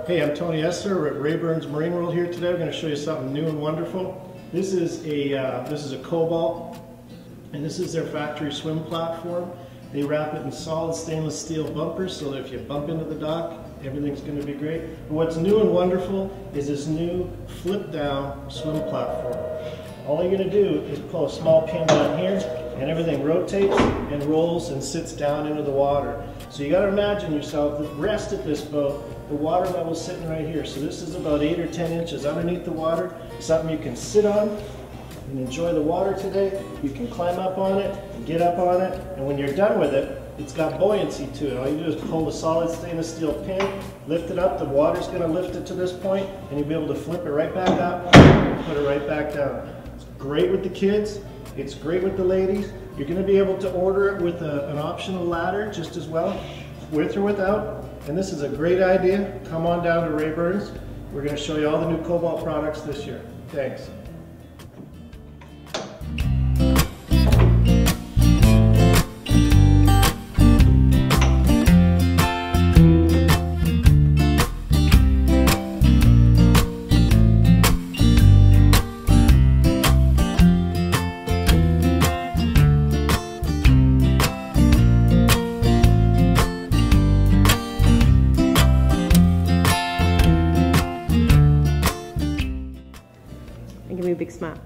Hey, I'm Tony Esser. We're at Rayburn's Marine World here today. We're going to show you something new and wonderful. This is a Cobalt, and this is their factory swim platform. They wrap it in solid stainless steel bumpers so that if you bump into the dock, everything's going to be great. But what's new and wonderful is this new flip-down swim platform. All you're going to do is pull a small pin down here, and everything rotates and rolls and sits down into the water. So you got to imagine yourself, the rest of this boat, the water level is sitting right here. So this is about 8 or 10 inches underneath the water. Something you can sit on and enjoy the water today. You can climb up on it and get up on it. And when you're done with it, it's got buoyancy to it. All you do is pull the solid stainless steel pin, lift it up, the water's going to lift it to this point, and you'll be able to flip it right back up and put it right back down. It's great with the kids. It's great with the ladies. You're going to be able to order it with an optional ladder just as well, with or without. And this is a great idea. Come on down to Rayburn's. We're going to show you all the new Cobalt products this year. Thanks. And give me a big smile.